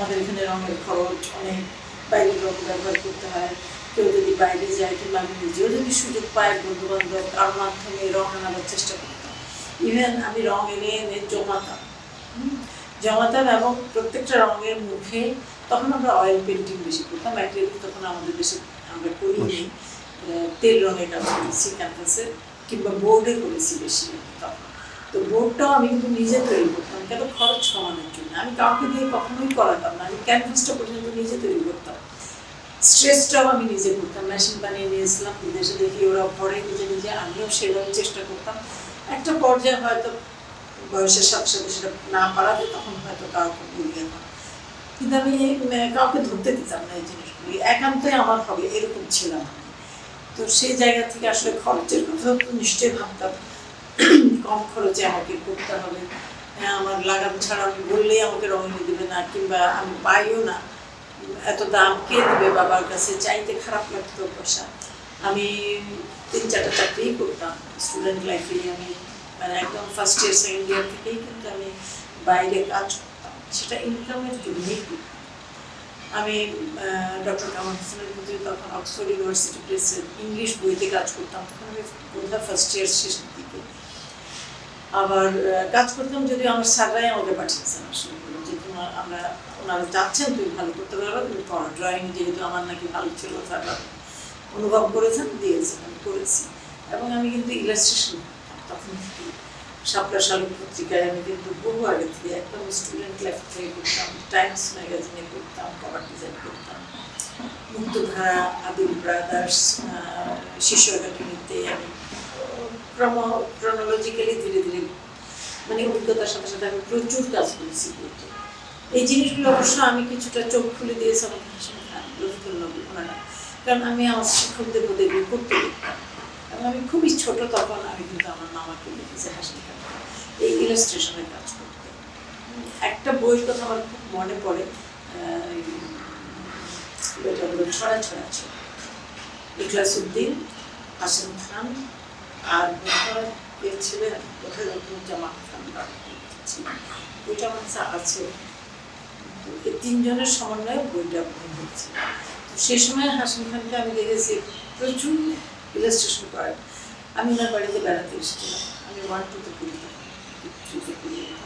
আমাদের এখানে রঙের খরচ অনেক, বাইরের রঙ ব্যবহার করতে হয়। কেউ যদি বাইরে যায় কিংবা আমি নিজেও যদি সুযোগ পাই বন্ধুবান্ধব কারোর মাধ্যমে রঙ আনাবার চেষ্টা করতাম। ইভেন আমি রঙ এনে এনে জমাতাম এবং প্রত্যেকটা রঙের মুখে তখন আমরা অয়েল পেন্টিং বেশি করতাম। অ্যাক্রিলিক তখন আমাদের দেশে আমরা করিনি, তেল রঙের কাজ করেছি ক্যানভাসে কিংবা বোর্ডে করেছি বেশি তখন। তো বোর্ডটাও আমি কিন্তু নিজে তৈরি করতাম, কেন খরচ কমানোর জন্য। আমি কাউকে দিয়ে কখনোই করাতাম না, আমি ক্যানভাসটা পর্যন্ত নিজে তৈরি করতাম। স্ট্রেসটাও আমি নিজে করতাম, মেশিন বানিয়ে নিয়েছিলাম বিদেশে, দেখি ওরা পরে নিজে নিজে, আমিও সেভাবে চেষ্টা করতাম। একটা পর্যায়ে হয়তো বয়সের সাথে সাথে সেটা না পারাতে তখন হয়তো কাউকে বলি না, কিন্তু আমি কাউকে ধরতে দিতাম না এই জিনিসগুলি, একান্তই আমার হবে এরকম ছিলাম। তো সেই জায়গা থেকে আসলে খরচের কথা তো নিশ্চয়ই ভাবতাম, কম খরচে আমাকে করতে হবে। আমার লাগাম ছাড়া আমি বললেই আমাকে রঙ এনে দেবে না, কিংবা আমি পাইও না, এত দাম কে দেবে বাবার কাছে, চাইতে খারাপ লাগতো পয়সা। আমি 3-4টা চাকরিই করতাম স্টুডেন্ট লাইফে। আমি মানে একদম ফার্স্ট ইয়ার সেকেন্ড ইয়ার থেকেই কিন্তু আমি বাইরে কাজ করতাম, সেটা ইনকামের জন্যই করতাম। আমি ডক্টর কামাল হোসেনের প্রতি তখন অক্সফোর্ড ইউনিভার্সিটি প্রেসের ইংলিশ বইতে কাজ করতাম, তখন আমি বোধহয় ফার্স্ট ইয়ার শেষের দিকে। আবার কাজ করতাম, যদিও আমার স্যাররাই আমাকে পাঠিয়েছেন আসলে, যে তোমার ওনারা চাচ্ছেন তুমি ভালো করতে পারবে, তুমি করো। ড্রয়িং যেহেতু আমার নাকি ভালো ছিল, স্যাররা অনুভব করেছেন, দিয়েছেন, আমি করেছি। এবং আমি কিন্তু ইলাস্ট্রেশন তখন থেকে শাপলা শালুক পত্রিকায় আমি কিন্তু বহু আগে থেকে একদম স্টুডেন্ট লাইফ থেকে করতাম। টাইমস ম্যাগাজিনে করতাম, কভার ডিজাইন করতাম। মুক্তধারা, আদিল ব্রাদার্স, শিশু একাডেমিতে আমি ক্রনোলজিক্যালি ধীরে ধীরে মানে অভিজ্ঞতার সাথে সাথে আমি প্রচুর কাজ করেছি। এই জিনিসগুলো অবশ্য আমি কিছুটা চোখ খুলে দিয়েছি আমার ওনারা, কারণ আমি আমার শিক্ষকদের মধ্যে এগুলো করতে দেখতাম। এবং আমি খুবই ছোট তখন আমি কিন্তু আমার মামাকে লিখেছি হাসি এই ইলাস্ট্রেশনের কাজ করতে। একটা বইয়ের কথা আমার খুব মনে পড়ে, এটা হলো ছড়া ছড়া ছিল, ইখলাস উদ্দিন, হাসিম খান আর বোধহয় ছিলেন জামা খান, বইটা আমার কাছে আছে। এই 3 জনের সমন্বয়ে বইটা হয়েছে। তো সেই সময় হাসিম খানকে আমি দেখেছি প্রচুর ইলাস্ট্রেশন করেন। আমি ওনার বাড়িতে বেড়াতে এসেছিলাম, আমি 1-2-তে পড়তাম, 3-তে পড়তাম।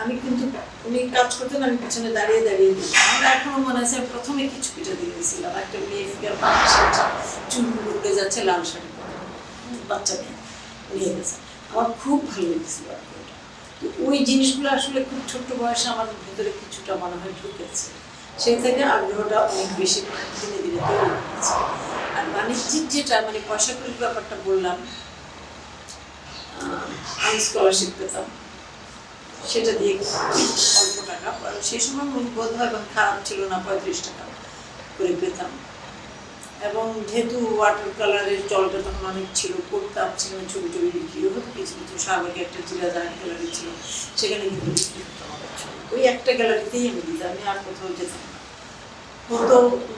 আমি কিন্তু উনি কাজ করতেন, আমি পিছনে দাঁড়িয়ে দাঁড়িয়ে দিতাম। আমরা এখনো মনে আছে প্রথমে কিছু পিঠা দিয়েছিলাম, একটা মেয়ে ফিগার চুলগুলো উঠে যাচ্ছে, লাল শাড়ি পরে, বাচ্চা মেয়ে নিয়ে গেছে। আমার খুব ভালো লেগেছিল আর কি ওটা। তো ওই জিনিসগুলো আসলে খুব ছোট্ট বয়সে আমার ভেতরে কিছুটা মনে হয় ঢুকেছে, সেই থেকে আগ্রহটা অনেক বেশি দিনে দিনে তৈরি হয়েছে। আর বাণিজ্যিক যেটা মানে পয়সা করির ব্যাপারটা বললাম, আমি স্কলারশিপ পেতাম, সেটা দিয়ে অল্প টাকা, সেই সময় বোধ হয় খারাপ ছিল না, 35 টাকা করে পেতাম। এবং যেহেতু ওয়াটার কালারের চলটা তখন অনেক ছিল, করতাম, সেখানে ছবি টবি বিক্রিও হতো, কিছু কিছু শাহবাগে একটা জিরাদার গ্যালারি ছিল, সেখানে কিন্তু বিক্রি হতো আমাদের ছবি। ওই একটা গ্যালারিতেই আমি দিতাম, আমি আর কোথাও যেতাম না। হতো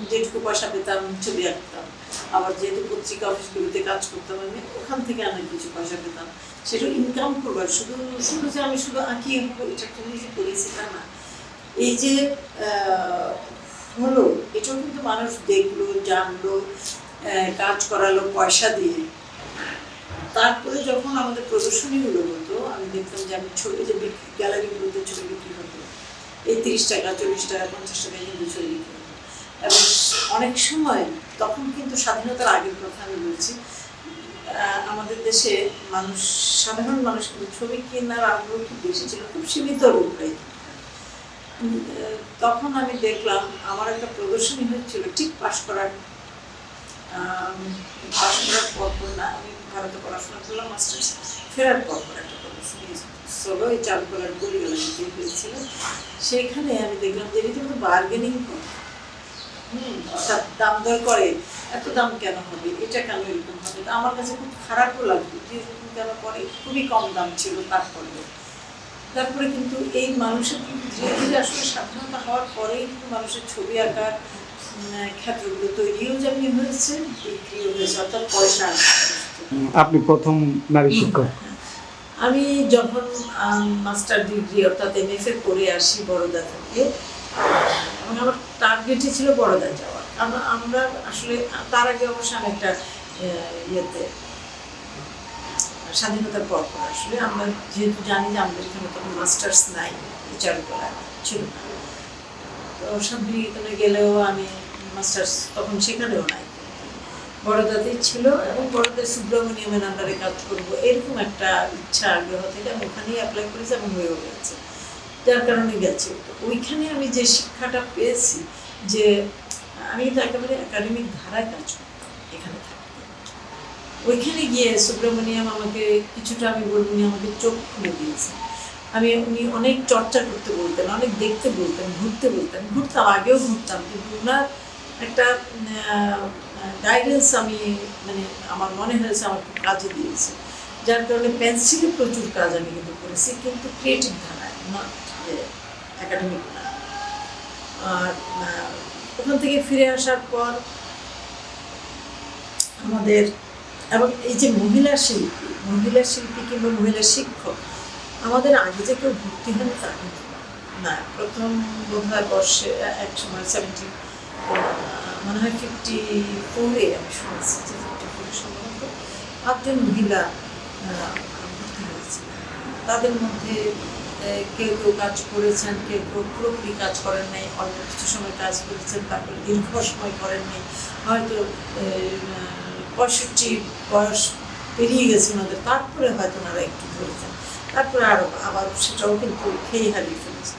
যেটুকু পয়সা পেতাম ছবি আঁকতাম। আবার যেহেতু পত্রিকা অফিসগুলিতে কাজ করতাম, আমি ওখান থেকে অনেক কিছু পয়সা পেতাম, সেটা ইনকাম করবার। শুধু শুধু যে আমি শুধু আঁকিয়ে হবো এটা তো নিজে করেছি তা না, এই যে হলো এটাও কিন্তু মানুষ দেখলো, জানলো, কাজ করালো পয়সা দিয়ে। তারপরে যখন আমাদের প্রদর্শনীগুলো হতো, আমি দেখতাম যে আমি ছবি যে গ্যালারিগুলোতে ছবি বিক্রি হতো, এই 30 টাকা, 40 টাকা, 50 টাকায় কিন্তু ছবি বিক্রি হতো। এবং অনেক সময় তখন কিন্তু স্বাধীনতার আগের কথা আমি বলছি, আমাদের দেশে মানুষ, সাধারণ মানুষ কিন্তু ছবি কেনার আগ্রহ খুব বেশি ছিল, খুব সীমিত লোকরাই। তখন আমি দেখলাম আমার একটা প্রদর্শনী হচ্ছিল ঠিক পাশ করার পর না, আমি ভারতে পড়াশোনা করলাম, মাস্টার্স ফেরার পর একটা প্রদর্শনী ষোলো এই চারুকলার গলিগালাতে হয়েছিল। সেখানে আমি দেখলাম যে রীতিমতো বার্গেনিং করে, অর্থাৎ দাম দর করে, এত দাম কেন হবে, এটা কেন এরকম হবে। আমার কাছে খুব খারাপও লাগতো যে এরকম কেন করে, খুবই কম দাম ছিল। তারপরে কিন্তু এই মানুষের কিন্তু ধীরে ধীরে আসলে স্বাধীনতা হওয়ার পরেই কিন্তু মানুষের ছবি আঁকার ক্ষেত্রগুলো তৈরিও যেমনি হয়েছে, বিক্রিও হয়েছে, অর্থাৎ পয়সা। আপনি প্রথম নারী শিক্ষক? আমি যখন মাস্টার ডিগ্রি অর্থাৎ MFA করে আসি বরোদা থেকে, টার্গেটই ছিল বড়দায় যাওয়া। আমরা আসলে তার আগে অবশ্য আমি একটা ইয়েতে স্বাধীনতার পর আসলে আমরা যেহেতু জানি যে আমাদের এখানে তখন মাস্টার্স নাই, চারুকলায় ছিল না, তো শান্তিনিকেতনে গেলেও আমি মাস্টার্স তখন সেখানেও নাই, বড়দাতেই ছিল এবং বড়দায় সুব্রমণিয়ামের আন্ডারে কাজ করবো এরকম একটা ইচ্ছা আগ্রহ থেকে আমি ওখানেই অ্যাপ্লাই করেছি এবং হয়েও গেছে, যার কারণে গেছি। তো ওইখানে আমি যে শিক্ষাটা পেয়েছি, যে আমি তো একেবারে একাডেমিক ধারায় কাজ করতাম এখানে থাকতে, ওইখানে গিয়ে সুব্রমণিয়াম আমাকে কিছুটা, আমি বলবো উনি আমাকে চোখ খুলে দিয়েছেন। উনি অনেক চর্চা করতে বলতেন, অনেক দেখতে বলতেন, ঘুরতে বলতেন, ঘুরতাম, আগেও ঘুরতাম, কিন্তু ওনার একটা গাইডেন্স আমি মানে আমার মনে হয়েছে আমার খুব কাজে দিয়েছে, যার কারণে পেন্সিলে প্রচুর কাজ আমি কিন্তু করেছি, কিন্তু ক্রিয়েটিভ ধারায়, নট একাডেমিক না। আর ওখান থেকে ফিরে আসার পর আমাদের, এবং এই যে মহিলা শিল্পী কিংবা মহিলা শিক্ষক আমাদের আগে যে কেউ ভর্তি হয়নি তা কিন্তু না। প্রথম বোধহয় বর্ষে এক সময় 70 মনে হয় 54-এ আমি শুনেছি যে 54 সম্ভবত 8জন মহিলা ভর্তি হয়েছিল। তাদের মধ্যে কেউ কেউ কাজ করেছেন, কেউ কেউ পুরোপুরি কাজ করেন নাই, অল্প কিছু সময় কাজ করেছেন, তারপরে দীর্ঘ সময় করেন নাই, হয়তো 65 বয়স পেরিয়ে গেছে ওনাদের, তারপরে হয়তো ওনারা একটু ধরেছেন, তারপরে আবার সেটাও কিন্তু খেয়ে হারিয়ে ফেলেছে।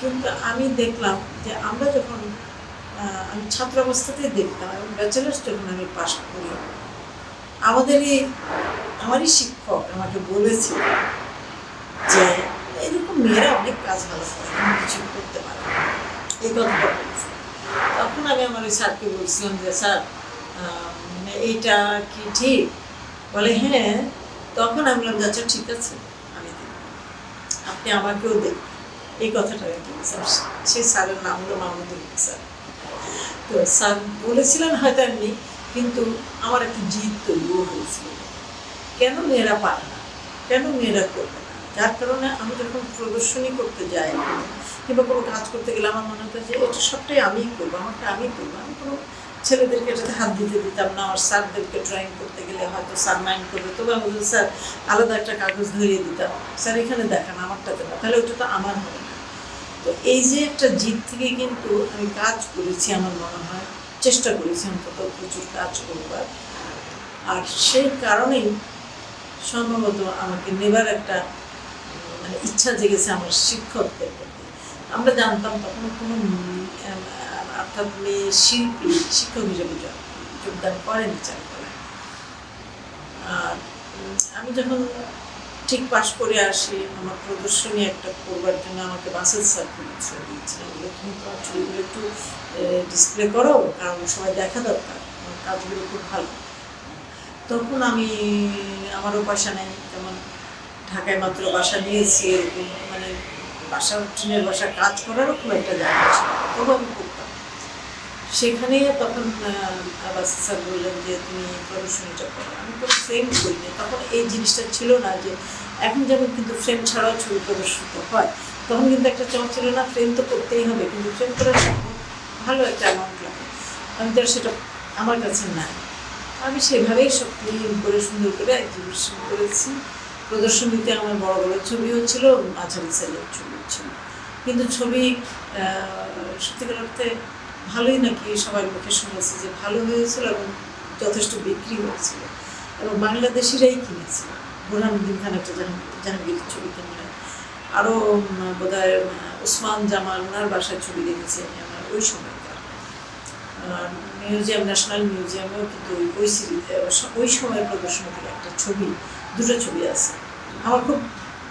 কিন্তু আমি দেখলাম যে আমরা যখন আমি ছাত্র অবস্থাতেই দেখতাম, এবং ব্যাচেলার্স যখন আমি পাস করি, আমারই শিক্ষক আমাকে বলেছিল যে এরকম মেয়েরা অনেক কাজ ভালো করে, কিছু করতে পারে, এই কথাটা বলেছে। তখন আমি আমার ওই স্যারকে বলছিলাম যে স্যার এইটা কি ঠিক? বলে হ্যাঁ। তখন আমি বললাম আচ্ছা ঠিক আছে, আমি দেখব, আপনি আমাকেও দেখবেন, এই কথাটা আমি বলেছিলাম। সেই স্যারের নাম হলো মাহমুদুল স্যার। তো স্যার বলেছিলেন হয়তো এমনি, কিন্তু আমার একটা জিদ তৈরিও হয়েছিল, কেন মেয়েরা পারে না, কেন মেয়েরা করবে না, যার কারণে আমি যখন প্রদর্শনী করতে যাই কিংবা কোনো কাজ করতে গেলে আমার মনে হতো যে এটা সবটাই আমিই করবো, আমারটা আমি করবো। আমি কোনো ছেলেদেরকে এটাতে হাত দিতে দিতাম না। আমার স্যারদেরকে ড্রয়িং করতে গেলে হয়তো স্যার মাইন্ড করবে, তবে আমি বলছি স্যার আলাদা একটা কাগজ ধরিয়ে দিতাম, স্যার এখানে দেখান, আমারটাতে না, তাহলে ওটা তো আমার হবে না। তো এই যে একটা জিদ থেকে কিন্তু আমি কাজ করেছি, আমার মনে হয় চেষ্টা করেছি অন্তত প্রচুর কাজ করবার, আর সেই কারণেই সম্ভবত আমাকে নেবার একটা মানে ইচ্ছা জেগেছে আমার শিক্ষকদের প্রতি। আমরা জানতাম তখন কোনো অর্থাৎ মেয়ে শিল্পী শিক্ষক হিসেবে যোগদান করেনি চারুকলায়। আর আমি যখন ঠিক পাশ করে আসি, আমার প্রদর্শনী একটা করবার জন্য আমাকে বাসের স্যার দিয়েছিলেন, তুমি তোমার ছবিগুলো একটু ডিসপ্লে করো, কারণ সবাই দেখা দরকার, আমার কাজগুলো খুব ভালো। তখন আমারও বাসা নেই, যেমন ঢাকায় মাত্র বাসা নিয়েছি, এরকম মানে টিনের বাসা কাজ করারও খুব একটা জায়গা ছিল, তবু আমি করতাম। সেখানে তখন বাসা স্যার বললেন যে তুমি প্রদর্শনীটা করো। আমি তো ফ্রেম করিনি, তখন এই জিনিসটা ছিল না যে এখন যেমন কিন্তু ফ্রেম ছাড়াও ছবি প্রদর্শিত হয়, তখন কিন্তু একটা চমক ছিল না, ফ্রেম তো করতেই হবে, কিন্তু ফ্রেম করার ভালো একটা অ্যামাউন্ট লাগে, আমি তো সেটা আমার কাছে নাই। আমি সেভাবেই সব ক্লিন করে সুন্দর করে এক্সিবিশন করেছি। প্রদর্শনীতে আমার বড় বড় ছবিও ছিল, মাঝারি সাইজের ছবিও ছিল, কিন্তু ছবি সত্যিকার অর্থে ভালোই নাকি সবাই মুখে শুনেছে যে ভালো হয়েছিল এবং যথেষ্ট বিক্রি হয়েছিল, এবং বাংলাদেশিরাই কিনেছিল। বুরহানুদ্দিন খান একটা জাহাঙ্গীর ছবি কিনলেন, আরও বোধহয় ওসমান জামাল ওনার বাসায় ছবি দেখেছি আমি আমার ওই সময়কার। মিউজিয়াম, ন্যাশনাল মিউজিয়ামেও কিন্তু ওই সিরিজে ওই সময়ের প্রদর্শনী থেকে একটা ছবি, দুটো ছবি আছে। আমার খুব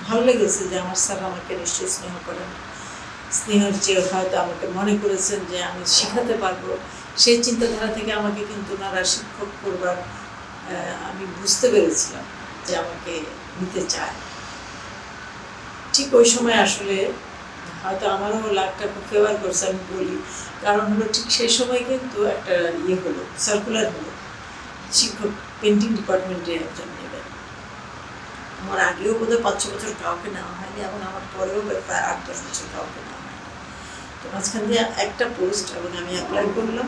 ভালো লেগেছে যে আমার স্যার আমাকে নিশ্চয়ই স্নেহ করেন, স্নেহের চেয়ে হয়তো আমাকে মনে করেছেন যে আমি শেখাতে পারবো, সেই চিন্তাধারা থেকে আমাকে কিন্তু ওনারা শিক্ষক করবার আমি বুঝতে পেরেছিলাম যে আমাকে নিতে চায়। ঠিক ওই সময় আসলে হয়তো আমারও লাখটা খুব ফেভার করছে আমি বলি, কারণ হলো ঠিক সেই সময় কিন্তু একটা হলো, সার্কুলার হলো, শিক্ষক পেন্টিং ডিপার্টমেন্টে একজন নেবেন। আমার আগেও বোধহয় 5-6 বছর কাউকে নেওয়া হয়নি, এবং আমার পরেও প্রায় 8-10 বছর কাউকে নেওয়া হয়নি। তো তো মাঝখান দিয়ে একটা পোস্ট এবং আমি অ্যাপ্লাই করলাম।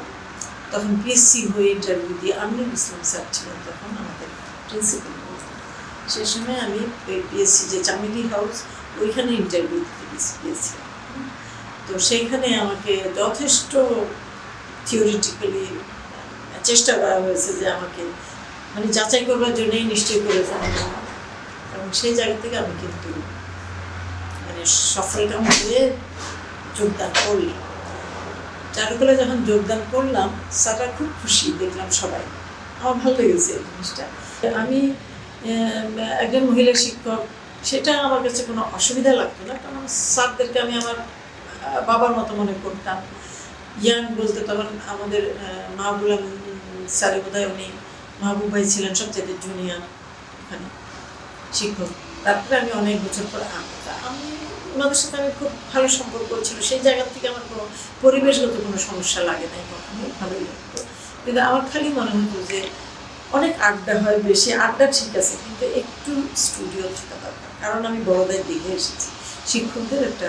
তখন পিএসসি হয়ে ইন্টারভিউ দিয়ে আমিনুল ইসলাম স্যার ছিলেন তখন আমাদের প্রিন্সিপাল। সেই সময় আমি পিএসসি যে চামেলি হাউস ওইখানে ইন্টারভিউ দিতে গিয়েছিলাম। তো সেইখানে আমাকে যথেষ্ট থিওরিটিক্যালি চেষ্টা করা হয়েছে যে আমাকে মানে যাচাই করবার জন্যই নিশ্চয়ই করেছেন, এবং সেই জায়গা থেকে আমি কিন্তু মানে সফলকাম হয়ে যোগদান করলাম। চারুকলা যখন যোগদান করলাম স্যাররা খুব খুশি, দেখলাম সবাই, আমার ভালো লেগেছে এই জিনিসটা। আমি একজন মহিলা শিক্ষক, সেটা আমার কাছে কোনো অসুবিধা লাগতো না, কারণ স্যারদেরকে আমি আমার বাবার মতো মনে করতাম। ইয়াং বলতে তখন আমাদের মাহবুব স্যারের বোধহয় উনি মাহবুব ভাই ছিলেন সবচেয়ে জুনিয়র ওখানে শিক্ষক। তারপরে আমি অনেক বছর পর আমি ওনাদের সাথে আমি খুব ভালো সম্পর্ক ছিল, সেই জায়গা থেকে আমার কোনো পরিবেশগত কোনো সমস্যা লাগে নাই, কখনোই ভালোই লাগতো। কিন্তু আমার খালি মনে হতো যে অনেক আড্ডা হয়, বেশি আড্ডা ঠিক আছে, কিন্তু একটু স্টুডিও থাকা দরকার। কারণ আমি বড়দের দিকে এসেছি, শিক্ষকদের একটা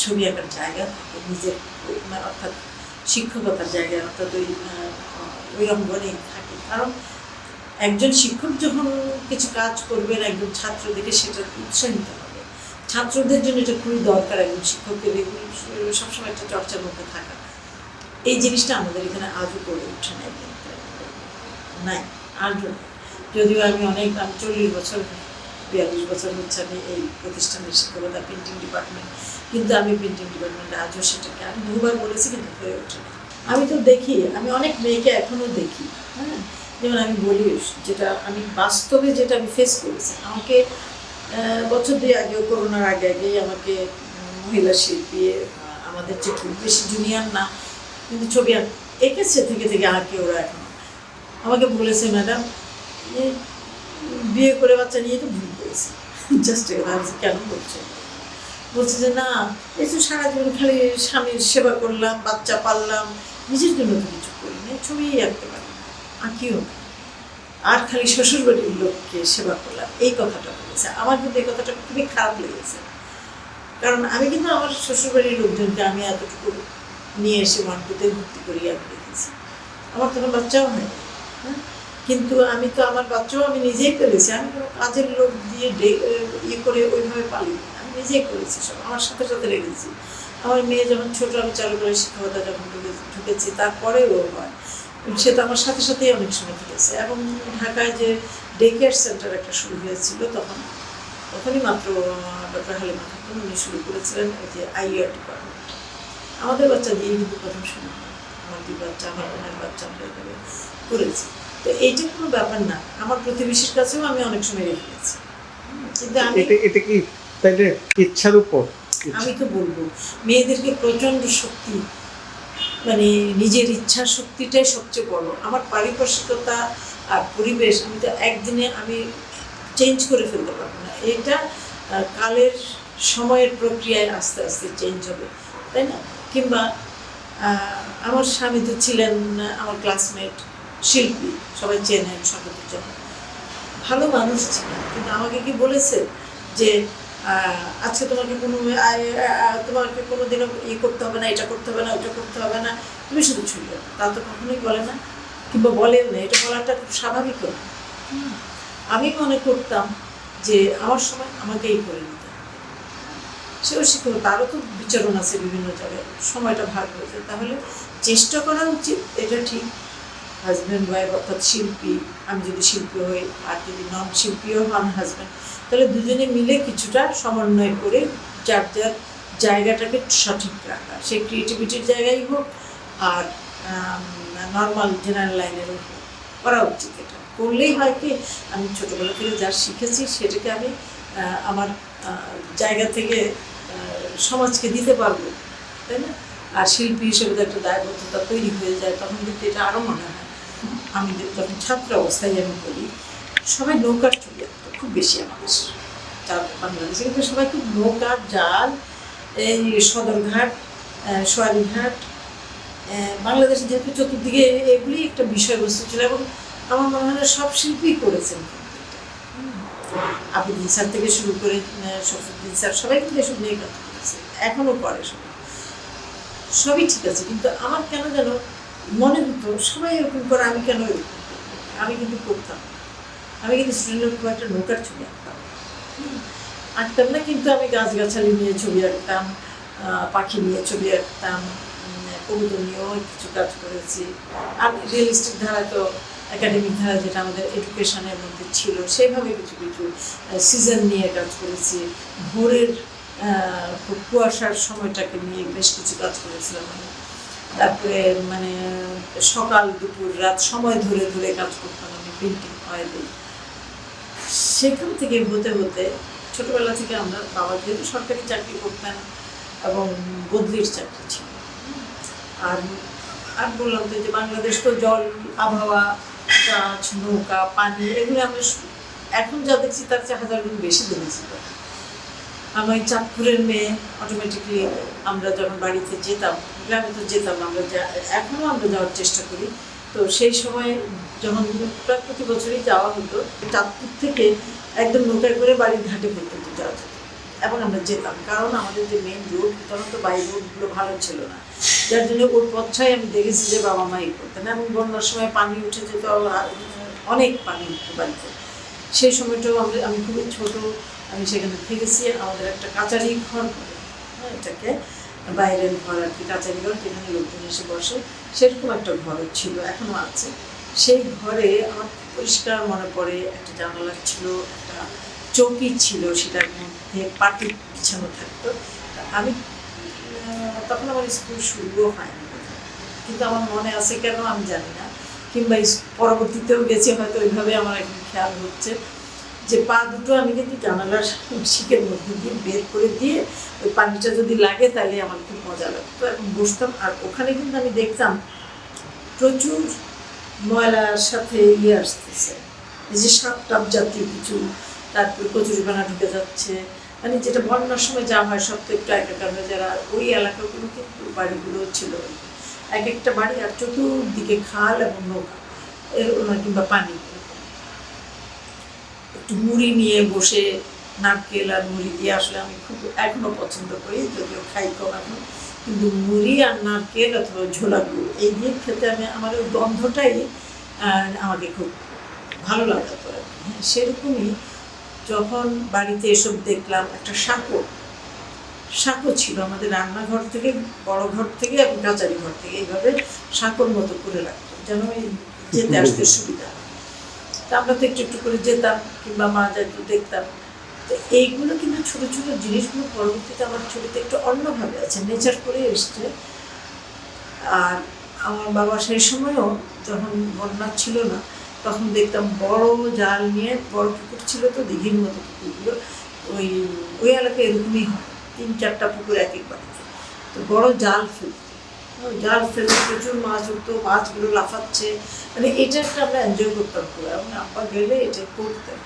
ছবি আঁকার জায়গা থাকে নিজের, অর্থাৎ শিক্ষকতার জায়গা, অর্থাৎ ওই অঙ্গনেই থাকে। কারণ একজন শিক্ষক যখন কিছু কাজ করবেন একজন ছাত্র দেখে সেটা উৎসাহিত হবে। ছাত্রদের জন্য এটা খুবই দরকার, একজন শিক্ষকের সবসময় একটা চর্চার মধ্যে থাকা। এই জিনিসটা আমাদের এখানে আজও করে ওঠে নাই, নাই আজও। যদিও আমি 40 বছর 42 বছর হচ্ছে আমি এই প্রতিষ্ঠানের শিক্ষকতা, পেন্টিং ডিপার্টমেন্ট, কিন্তু আমি পেন্টিং ডিপার্টমেন্টে আজও সেটাকে আমি বহুবার বলেছি কিন্তু হয়ে ওঠে না। আমি তো দেখি, আমি অনেক মেয়েকে এখনও দেখি, হ্যাঁ, যেমন আমি বলি যেটা আমি বাস্তবে যেটা আমি ফেস করেছি। আমাকে বছর 2 আগেও, করোনার আগেই আমাকে মহিলা শিল্পী, আমাদের যে খুব বেশি জুনিয়র না কিন্তু ছবি এঁকেছে থেকে আঁকে ওরা, এখন আমাকে বলেছে ম্যাডাম বিয়ে করে বাচ্চা নিয়ে তো ভুল করেছি। জাস্ট ভাবছি কেন বলছে, বলছে যে না এই তো সারা জীবন খালি স্বামীর সেবা করলাম, বাচ্চা পাললাম, নিজের জন্য তো কিছু করি না, ছবিই আঁকতে পারি না, আঁকিও না, আর খালি শ্বশুরবাড়ির লোককে সেবা করলাম, এই কথাটা বলেছে। আমার কিন্তু এই কথাটা খুবই খারাপ লেগেছে, কারণ আমি কিন্তু আমার শ্বশুরবাড়ির লোকজনকে আমি এতটুকু নিয়ে এসে মানপুতে ভর্তি করিয়ে আমি রেখেছি। আমার তখন বাচ্চাও হয়, হ্যাঁ, কিন্তু আমি তো আমার বাচ্চাও আমি নিজেই পেরেছি। আমি কোনো কাজের লোক দিয়ে ইয়ে করে ওইভাবে পালিনি, আমি নিজেই করেছি, সব আমার সাথে সাথে রেখেছি। আমার মেয়ে যখন ছোটো, আমি চারুকলা শিক্ষকতা যখন ঢুকেছি তারপরে ও হয়, সে তো আমার সাথে সাথেই অনেক সময় ঢুকেছে। এবং ঢাকায় যে ডে কেয়ার সেন্টার একটা শুরু হয়েছিল তখনই মাত্র ডক্টর হালিমা খাতুন উনি শুরু করেছিলেন ওই যে আইআর ডিপার্টমেন্ট। আমাদের বাচ্চা দিয়ে কিন্তু প্রথম শুরু হয়, আমার 2 বাচ্চা, আমার বোনের বাচ্চা আমরা এভাবে করেছি। তো এইটা কোনো ব্যাপার না, আমার প্রতিবেশীর কাছেও আমি অনেক সময় রেখেছি, কিন্তু আমি এটা কি তাইলে ইচ্ছার উপর? আমি তো বলবো মেয়েদেরকে প্রচণ্ড শক্তি, মানে নিজের ইচ্ছার শক্তিটাই সবচেয়ে বড়। আমার পারিপার্শ্বিকতা আর পরিবেশ আমি তো একদিনে আমি চেঞ্জ করে ফেলতে পারবো না, এটা কালের সময়ের প্রক্রিয়ায় আস্তে আস্তে চেঞ্জ হবে, তাই না? কিংবা আমার স্বামী তো ছিলেন আমার ক্লাসমেট শিল্পী, সবাই চেনেন, সকলের জন্য ভালো মানুষ ছিলেন, কিন্তু আমাকে কি বলেছে যে আজকে তোমাকে কোনোদিনও করতে হবে না, এটা করতে হবে না, ওটা করতে হবে না, তুমি শুধু ছবি আঁকো, তা তো কখনোই বলে না, কিংবা বলেন না, এটা বলাটা খুব স্বাভাবিক না। আমি মনে করতাম যে আমার সময় আমাকে এই করে নিতে হবে, সেও শিখবে, তারও তো বিচরণ আছে বিভিন্ন জায়গায়, সময়টা ভাগ হয়েছে, তাহলে চেষ্টা করা উচিত, এটা ঠিক। হাজব্যান্ড ওয়াইফ অর্থাৎ শিল্পী, আমি যদি শিল্পী হই আর যদি নন শিল্পীও হন হাজব্যান্ড, তাহলে দুজনে মিলে কিছুটা সমন্বয় করে যার যার জায়গাটাকে সঠিক রাখা, সে ক্রিয়েটিভিটির জায়গায় হোক আর নর্মাল জেনারেল লাইনেরও হোক, করা উচিত। এটা করলেই হয় কি, আমি ছোটোবেলা থেকে যা শিখেছি সেটাকে আমি আমার জায়গা থেকে সমাজকে দিতে পারবো, তাই না? আর শিল্পী হিসেবে তো একটা দায়বদ্ধতা তৈরি হয়ে যায়, তখন কিন্তু এটা আরও মনে হয়। আমি যখন ছাত্র অবস্থায় আমি বলি, সবাই নৌকার ছবি আঁকতো খুব বেশি আমাদের বাংলাদেশে, কিন্তু সবাই খুব নৌকার জাল, এই সদরঘাট, সোয়ারিঘাট, বাংলাদেশে যেহেতু চতুর্দিকে এগুলি একটা বিষয়বস্তু ছিল, এবং আমার মনে হয় সব শিল্পী করেছেন। আবুদ্দিন স্যার থেকে শুরু করে শফিউদ্দিন স্যার সবাই কিন্তু এসব নিয়ে কাজ করেছে, এখনও করে সবাই। সবই ঠিক আছে, কিন্তু আমার কেন যেন মনে হতো সবাই এরকম করে, আমি কেন এরকম করবো? আমি কিন্তু করতাম না। আমি কিন্তু স্টুডেন্টের খুব একটা নৌকার ছবি আঁকতাম আঁকতাম না, কিন্তু আমি গাছগাছালি নিয়ে ছবি আঁকতাম, পাখি নিয়ে ছবি আঁকতাম, কবুতর নিয়েও কিছু কাজ করেছি। আর রিয়েলিস্টিক ধারা তো একাডেমিক ধারা যেটা আমাদের এডুকেশনের মধ্যে ছিল সেভাবে কিছু কিছু সিজন নিয়ে কাজ করেছি। ভোরের কুয়াশার সময়টাকে নিয়ে বেশ কিছু কাজ করেছিলাম আমি। তারপরে মানে সকাল দুপুর রাত সময় ধরে ধরে কাজ করতাম আমি পেন্টিং অয়েলে। সেখান থেকে হতে হতে ছোটবেলা থেকে আমরা, বাবা যেহেতু সরকারি চাকরি করতেন এবং বদলির চাকরি ছিল, আর আর বললাম তো যে বাংলাদেশ তো জল, আবহাওয়া, গাছ, নৌকা, পানি, এগুলো আমরা এখন যা দেখছি তার চেয়ে 1000 গুণ বেশি দেখেছি। আমার চাঁদপুরের মেয়ে, অটোমেটিকলি আমরা যখন বাড়িতে যেতাম, গ্রামে তো যেতাম আমরা, এখনও আমরা যাওয়ার চেষ্টা করি। তো সেই সময় যখন প্রায় প্রতি বছরই যাওয়া হতো, চাঁদপুর থেকে একদম নৌকায় করে বাড়ির ঘাটে পর্যন্ত যাওয়া যেত এবং আমরা যেতাম, কারণ আমাদের যে মেন রোড, তখন তো বাই রোডগুলো ভালো ছিল না, যার জন্য ওর পথটাই আমি দেখেছি যে বাবা মাই করতেন। এবং বন্যার সময় পানি উঠে যেত, অনেক পানি উঠতো বাড়িতে। সেই সময়টাও আমি খুবই ছোট, আমি সেখানে থেকেছি। আমাদের একটা কাচারি ঘর করে, এটাকে বাইরের ঘর আর কি, কাচারি ঘর, যেখানে লোকজন এসে বসে, সেরকম একটা ঘর ছিল, এখনো আছে। সেই ঘরে আমার পরিষ্কার মনে পড়ে একটা জানালা ছিল, একটা চৌকি ছিল, সেটার মধ্যে পাটি বিছানো থাকতো। আমি তখন আমার স্কুল শুরুও হয়নি, কিন্তু আমার মনে আছে কেন আমি জানি না, কিংবা পরবর্তীতেও গেছি হয়তো, ওইভাবে আমার এখন খেয়াল হচ্ছে যে পা দুটো আমি কিন্তু জানালার শিকের মধ্যে দিয়ে বের করে দিয়ে ওই পানিটা যদি লাগে তাহলে আমার খুব মজা লাগতো এবং বসতাম। আর ওখানে কিন্তু আমি দেখতাম প্রচুর ময়লার সাথে আসতেছে, এই যে সাপ টাপ জাতীয় কিছু, তারপরে কচুরিপানা ঢুকে যাচ্ছে, মানে যেটা বন্যার সময় যা হয় সব তো একটু একাকার হয়ে, যারা ওই এলাকাগুলো কিন্তু বাড়িগুলো ছিল এক একটা বাড়ি, আর চতুর্দিকে খাল এবং নৌকা কিংবা পানি। একটু মুড়ি নিয়ে বসে, নারকেল আর মুড়ি দিয়ে আসলে আমি খুব এখনও পছন্দ করি, যদিও খাই কম এখন, কিন্তু মুড়ি আর নারকেল অথবা ঝোলা গুড় এই দিয়ে খেতে আমার ওই গন্ধটাই আমাকে খুব ভালো লাগাতো আর কি। হ্যাঁ, সেরকমই যখন বাড়িতে এসব দেখলাম, একটা সাঁকো ছিল আমাদের রান্নাঘর থেকে, বড় ঘর থেকে এবং কাচারি ঘর থেকে, এইভাবে সাঁকোর মতো করে রাখতো যেন যেতে আসতে সুবিধা। তা আমরা তো একটু একটু করে যেতাম, কিংবা মা যাইতো দেখতাম। তো এইগুলো কিন্তু ছোটো ছোটো জিনিসগুলো পরবর্তীতে আমার ছবিতে একটু অন্যভাবে আছে, নেচার করে এসছে। আর আমার বাবা সেই সময়ও যখন বন্যা ছিল না, তখন দেখতাম বড় জাল নিয়ে, বড় পুকুর ছিল তো, দিঘির মতো পুকুরগুলো, ওই এলাকায় এরকমই হয়, 3-4টা পুকুর এক এক বাড়িতে, তো বড় জাল ফেলতে প্রচুর মাছ উঠতো, মাছগুলো লাফাচ্ছে, মানে এটা একটা আমরা এনজয় করতাম পুরো, এবং আব্বা গেলে এটা করতেন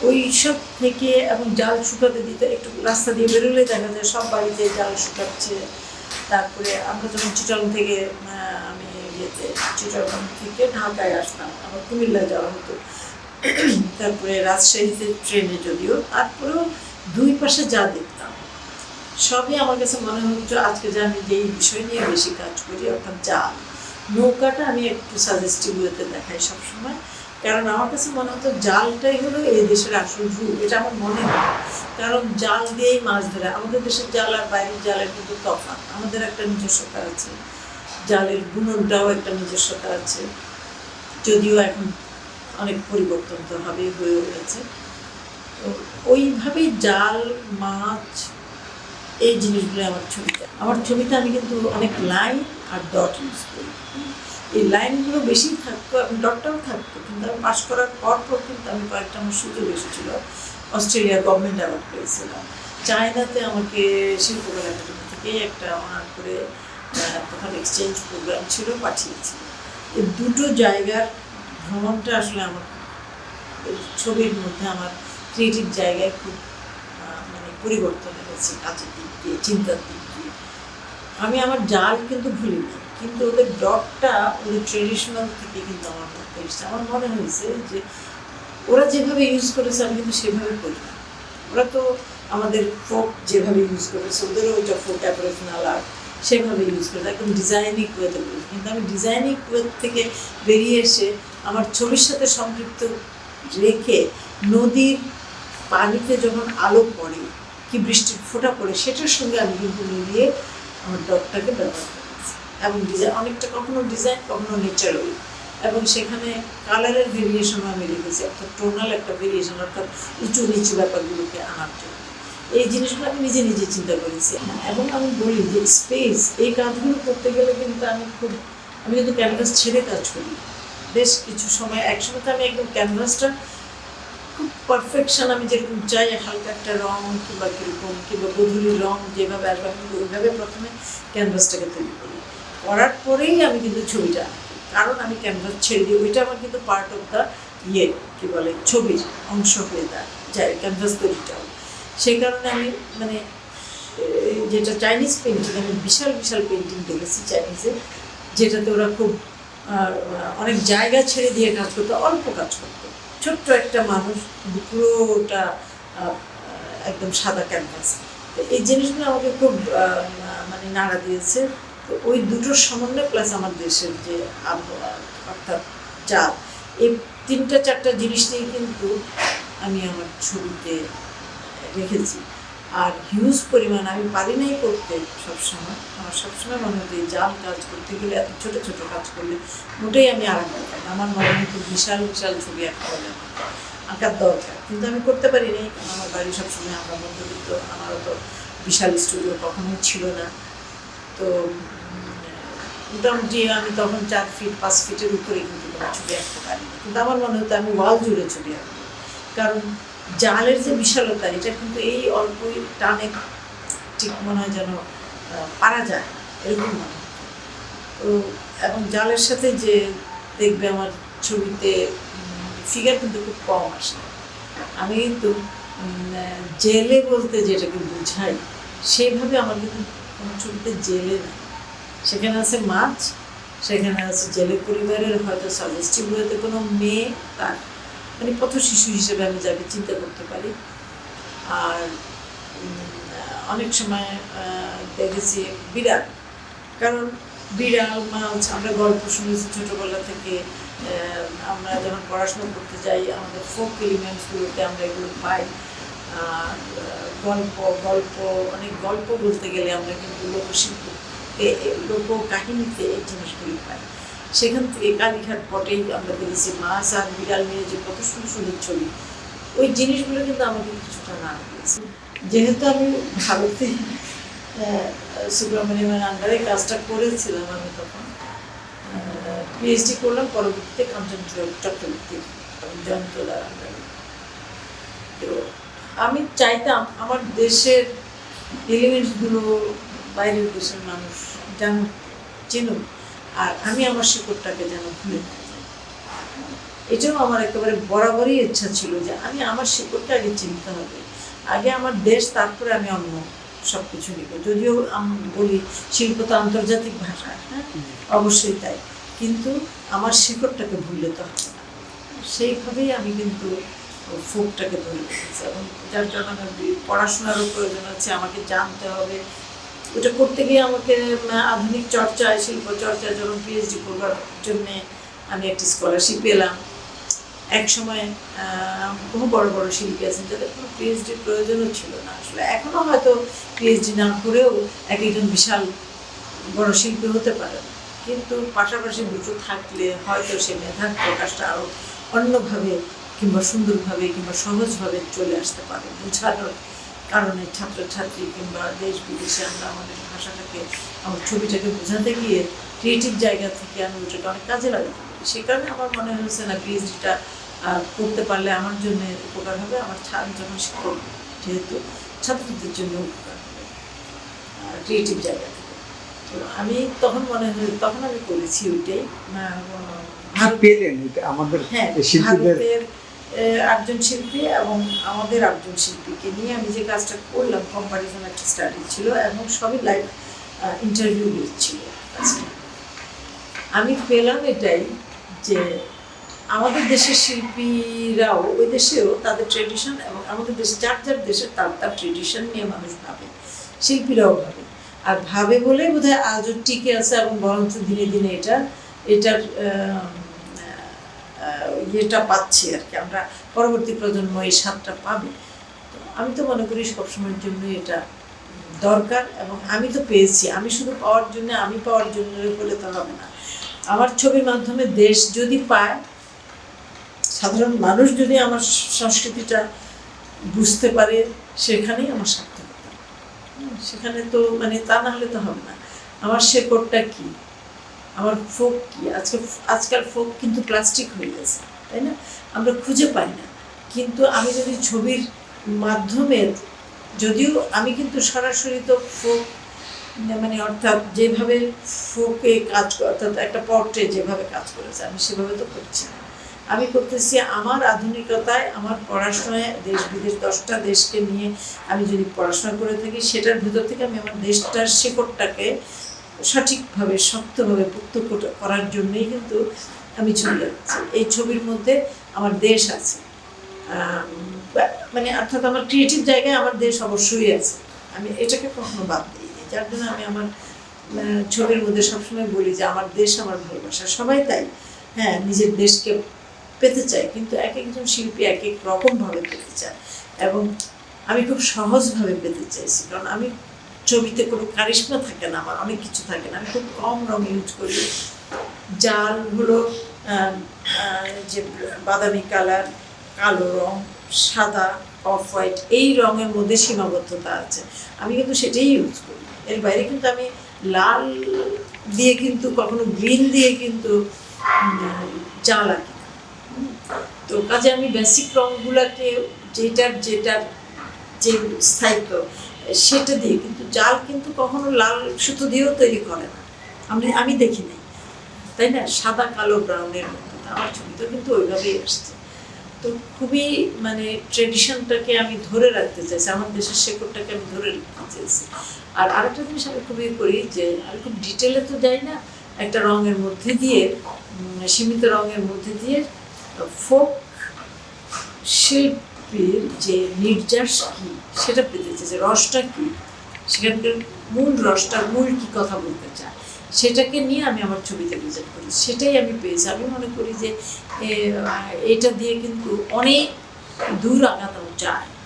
ওই সব থেকে। এবং জাল শুকাতে দিতে, একটু রাস্তা দিয়ে বেরোলে দেখা যায় সব বাড়িতে জাল শুকাচ্ছে। তারপরে আমরা যখন চিটাগং থেকে, আমি চিটাগং থেকে ঢাকায় আসতাম, আমার কুমিল্লা যাওয়া হতো, তারপরে রাজশাহীতে ট্রেনে, যদিও তারপরেও দুই পাশে যা দেখতাম সবই আমার কাছে মনে হচ্ছে, আজকে যে আমি যেই বিষয় নিয়ে বেশি কাজ করি, অর্থাৎ জাল, নৌকাটা আমি একটু সাজেস্টিভ ওয়েতে দেখাই সবসময়, কারণ আমার কাছে মনে হতো জালটাই হলো এই দেশের আসল রূপ, এটা আমার মনে হয়। কারণ জাল দিয়েই মাছ ধরে, আমাদের দেশের জাল আর বাইরের জালের কিন্তু তফাৎ, আমাদের একটা নিজস্বতা আছে, জালের বুননটাও একটা নিজস্বতা আছে, যদিও এখন অনেক পরিবর্তন তো হবে, হয়ে গেছে। তো ওইভাবেই জাল, মাছ, এই জিনিসগুলো আমার ছবিতে আমি কিন্তু অনেক লাইন আর ডট ইউজ করি। এই লাইনগুলো বেশি থাকতো এবং ডটটাও থাকতো, কিন্তু আমি পাস করার পর কিন্তু আমি কয়েকটা আমার সুযোগ এসেছিল, অস্ট্রেলিয়া গভর্নমেন্ট অ্যাওয়ার্ড পেয়েছিলাম, চায়নাতে আমাকে শিল্পকলা একাডেমি থেকে একটা অনার করে তখন এক্সচেঞ্জ প্রোগ্রাম ছিল, পাঠিয়েছিল। এই দুটো জায়গার ভ্রমণটা আসলে আমার ছবির মধ্যে আমার ক্রিয়েটিভ জায়গায় খুব মানে পরিবর্তন এনেছে, কাজের দিক দিয়ে, চিন্তার দিক দিয়ে। আমি আমার জাল কিন্তু ভুলিনি, কিন্তু ওদের ডটটা ওদের ট্রেডিশনাল থেকে কিন্তু আমার মধ্যে এসেছে। আমার মনে হয়েছে যে ওরা যেভাবে ইউজ করেছে আমি কিন্তু সেভাবে করি না। ওরা তো আমাদের ফোক যেভাবে ইউজ করেছে, ওদেরও ওইটা ফোক অ্যাবরিজিনাল আর্ট, সেভাবে ইউজ করেছি, একদম ডিজাইনিক ওয়েতে করেছি। কিন্তু আমি ডিজাইনিক ওয়ে থেকে বেরিয়ে এসে আমার ছবির সাথে সম্পৃক্ত রেখে নদীর পানিতে যখন আলো পড়ে কি বৃষ্টির ফোঁটা পড়ে সেটার সঙ্গে আমি কিন্তু মিলিয়ে আমার ডটটাকে ব্যবহার করেছি। এবং ডিজাইন অনেকটা কখনো ডিজাইন কখনো ন্যাচারাল, এবং সেখানে কালারের ভেরিয়েশনও আমি রেখেছি, অর্থাৎ টোনাল একটা ভেরিয়েশন, অর্থাৎ উঁচু নিচু ব্যাপারগুলোকে আনার জন্য। এই জিনিসগুলো আমি নিজে নিজে চিন্তা করেছি। এবং আমি বলি যে স্পেস, এই কাজগুলো করতে গেলে কিন্তু আমি কিন্তু ক্যানভাস ছেড়ে কাজ করি বেশ কিছু সময়। একসময় তো আমি একদম ক্যানভাসটা খুব পারফেকশন, আমি যেরকম চাই হালকা একটা রং কিংবা কীরকম কিংবা গধূলির রং যেভাবে আসবে আমি ওইভাবে প্রথমে ক্যানভাসটাকে তৈরি করি, করার পরেই আমি কিন্তু ছবিটা আঁকি। কারণ আমি ক্যানভাস ছেড়ে দিই, ওইটা আমার কিন্তু পার্ট অফ দ্য কী বলে ছবির অংশ হয়ে যায় ক্যানভাস তৈরিটাও। সেই কারণে আমি মানে যেটা চাইনিজ পেন্টিং, আমি বিশাল বিশাল পেন্টিং দেখেছি চাইনিজে, যেটাতে ওরা খুব অনেক জায়গা ছেড়ে দিয়ে কাজ করতো, অল্প কাজ করতো, ছোট্ট একটা মানুষ পুরোটা একদম সাদা ক্যানভাস। তো এই জিনিসগুলো আমাকে খুব মানে নাড়া দিয়েছে। তো ওই দুটোর সমন্বয় প্লাস আমার দেশের যে আবহাওয়া অর্থাৎ চাঁদ, এই 3-4টা জিনিস নিয়ে কিন্তু আমি আমার ছবিতে রেখেছি। আর হিউজ পরিমাণ আমি পারি নাই করতে সবসময়, আমার সবসময় মনে হতো এই জাল কাজ করতে গেলে এত ছোটো ছোটো কাজ করলে মোটেই আমি আরাম পাই না। আমার মনে হতো বিশাল বিশাল ছবি আঁকতে হবে, আঁকার দরকার, কিন্তু আমি করতে পারি নাই। আমার বাড়ি সবসময় আমরা মধ্যবিত্ত, আমারও তো বিশাল স্টুডিও কখনোই ছিল না। তো মোটামুটি আমি তখন 4 ফিট 5 ফিটের উপরে কিন্তু কোনো ছবি আঁকতে পারি না, কিন্তু আমার মনে হতো আমি ওয়াল জুড়ে ছবি আঁকবো। কারণ জালের যে বিশালতা, এটা কিন্তু এই অল্পই টানে ঠিক মনে হয় যেন পারা যায় এরকম মনে হয়। তো এবং জালের সাথে যে দেখবে আমার ছবিতে ফিগার কিন্তু খুব কম আসে। আমি কিন্তু জেলে বলতে যেটাকে বুঝাই সেইভাবে আমার কিন্তু কোনো ছবিতে জেলে না, সেখানে আছে মাছ, সেখানে আছে জেলে পরিবারের হয়তো সাজেস্টিভ হয়তো কোনো মেয়ে, তার মানে পথ শিশু হিসেবে আমি যাকে চিন্তা করতে পারি। আর অনেক সময় দেখেছি বিড়াল, কারণ বিড়াল মাছ আমরা গল্প শুনেছি ছোটোবেলা থেকে। আমরা যখন পড়াশোনা করতে যাই আমাদের ফোক এলিমেন্টসগুলোতে আমরা এগুলো পাই। গল্প অনেক গল্প বলতে গেলে আমরা কিন্তু লোকশিল্প লোককাহিনীতে এই জিনিসগুলি পাই। সেখান থেকে কালীঘাট পটেই আমরা দেখেছি মাছ আর বিড়াল নিয়ে যে কত সুন্দর সুন্দর ছবি, ওই জিনিসগুলো কিন্তু আমাকে কিছুটা নাড়া দিয়েছে। যেহেতু আমি ভারতে সুব্রমণিয়ামের আন্ডারে কাজটা করেছিলাম, আমি তখন পিএইচডি করলাম, পরবর্তীতে কন্টেম্পোরারি চট্টগ্রাম জয়ন্তদার আন্ডারে। তো আমি চাইতাম আমার দেশের এলিমেন্টসগুলো বাইরের দেশের মানুষ জানুক, চিনুক, আর আমি আমার শিকড়টাকে যেন ভুলে না যাই। এটাও আমার একেবারে বরাবরই ইচ্ছা ছিল যে আমি আমার শিকড়টা আগে চিনতে হবে, আগে আমার দেশ, তারপরে আমি অন্য সব কিছু নিব। যদিও আমি বলি শিল্প তো আন্তর্জাতিক ভাষা, হ্যাঁ অবশ্যই তাই, কিন্তু আমার শিকড়টাকে ভুললে তো হবে না। সেইভাবেই আমি কিন্তু ফোকটাকে ধরে রেখেছি, এবং যার জন্য আমার পড়াশোনারও প্রয়োজন আছে, আমাকে জানতে হবে। ওটা করতে গিয়ে আমাকে আধুনিক চর্চায়, শিল্প চর্চায় যখন পিএইচডি করবার জন্যে আমি একটি স্কলারশিপ পেলাম। এক সময় বহু বড় বড় শিল্পী আছেন যাদের কোনো পিএইচডির প্রয়োজনও ছিল না আসলে। এখনও হয়তো পিএইচডি না করেও একজন বিশাল বড় শিল্পী হতে পারে, কিন্তু পাশাপাশি দুটো থাকলে হয়তো সে মেধার প্রকাশটা আরও অন্যভাবে কিংবা সুন্দরভাবে কিংবা সহজভাবে চলে আসতে পারে। বোঝানোর কারণে ছাত্রছাত্রী কিংবা দেশ বিদেশে আমরা আমাদের ভাষাটাকে, আমার ছবিটাকে বোঝাতে গিয়ে ক্রিয়েটিভ জায়গা থেকে আমি ওটাকে অনেক কাজে লাগাতে পারি। সে কারণে আমার মনে হয়েছে না পিএইচডিটা করতে পারলে আমার জন্য উপকার হবে, আমার যখন শিক্ষক যেহেতু ছাত্রদের জন্য উপকার হবে ক্রিয়েটিভ জায়গা থেকে। তো আমি তখন তখন আমি করেছি ওইটাই। হ্যাঁ, ভারতের একজন শিল্পী এবং আমাদের একজন শিল্পীকে নিয়ে আমি যে কাজটা করলাম, কম্পারিজন একটা স্টাডি ছিল এবং সবই লাইভ ইন্টারভিউ ছিল। আমি পেলাম এটাই যে আমাদের দেশের শিল্পীরাও ওই দেশেও তাদের ট্রেডিশন, এবং আমাদের দেশে যার যার দেশের তার তার ট্রেডিশন নিয়ে মানুষ ভাবে, শিল্পীরাও ভাবে। আর ভাবে বলেই বোধহয় আজও টিকে আছে, এবং বরঞ্চ দিনে দিনে এটার ইয়েটা পাচ্ছি আর কি, আমরা পরবর্তী প্রজন্ম এই স্বাদটা পাবে। তো আমি তো মনে করি সবসময়ের জন্য এটা দরকার, এবং আমি তো পেয়েছি। আমি শুধু পাওয়ার জন্য বলে তো হবে না। আমার ছবির মাধ্যমে দেশ যদি পায়, সাধারণ মানুষ যদি আমার সংস্কৃতিটা বুঝতে পারে, সেখানেই আমার সার্থকতা। সেখানে তো মানে তা না হলে তো হবে না। আমার শেকড়টা কি, আমার ফোক কি। আজকাল ফোক কিন্তু প্লাস্টিক হয়ে গেছে, তাই না? আমরা খুঁজে পাই না। কিন্তু আমি যদি ছবির মাধ্যমে, যদিও আমি কিন্তু সরাসরি তো ফোক মানে অর্থাৎ যেভাবে ফোকে কাজ করে, অর্থাৎ একটা পর্ট্রে যেভাবে কাজ করেছে, আমি সেভাবে তো করছি না। আমি করতেছি আমার আধুনিকতায়, আমার পড়াশোনায়, দেশ বিদেশ 10টা দেশকে নিয়ে আমি যদি পড়াশোনা করে থাকি, সেটার ভিতর থেকে আমি আমার দেশটার শেকড়টাকে সঠিকভাবে, শক্তভাবে পুক্ত করার জন্যই কিন্তু আমি ছবি আঁকছি। এই ছবির মধ্যে আমার দেশ আছে, মানে অর্থাৎ আমার ক্রিয়েটিভ জায়গায় আমার দেশ অবশ্যই আছে। আমি এটাকে কখনো বাদ দিইনি, যার জন্য আমি আমার ছবির মধ্যে সবসময় বলি যে আমার দেশ আমার ভালোবাসা। সবাই তাই, হ্যাঁ, নিজের দেশকে পেতে চায়, কিন্তু এক একজন শিল্পী এক এক রকমভাবে পেতে চায়, এবং আমি খুব সহজভাবে পেতে চাইছি। কারণ আমি ছবিতে কোনো কারিশমা থাকে না, আমার অনেক কিছু থাকে না। আমি খুব কম রং ইউজ করি। জাল হলো যে বাদামি কালার, কালো রং, সাদা, অফ হোয়াইট, এই রঙের মধ্যে সীমাবদ্ধতা আছে। আমি কিন্তু সেটাই ইউজ করি। এর বাইরে কিন্তু আমি লাল দিয়ে কিন্তু কখনো গ্রিন দিয়ে কিন্তু জাল আঁকি না। তো কাজে আমি বেসিক রঙগুলোকে যেটার যে স্থায়িত্ব সেটা দিয়ে, কিন্তু জাল কিন্তু কখনো লাল সুতো দিয়েও তৈরি করে না, আমি দেখি নাই, তাই না? সাদা কালো ব্রাউনের মতো আমার ছবিতে কিন্তু ওইভাবেই আসছে। তো খুবই মানে ট্রেডিশনটাকে আমি ধরে রাখতে চাইছি, আমার দেশের শেকড়টাকে আমি ধরে রাখতে চাইছি। আর আরেকটা জিনিস আমি খুবই করি যে আমি খুব ডিটেলে তো যাই না, একটা রঙের মধ্যে দিয়ে, সীমিত রঙের মধ্যে দিয়ে ফোক শিল্পীর যে নির্যাস কি সেটা পেতে চাই, যে রসটা কি, সেখানকার মূল রসটা, মূল কি কথা বলতে চায়, সেটাকে নিয়ে আমি আমার ছবিতে প্রেজেন্ট করি। সেটাই আমি পেয়েছি। আমি মনে করি যে এটা দিয়ে কিন্তু অনেক দূর আগানো যায়।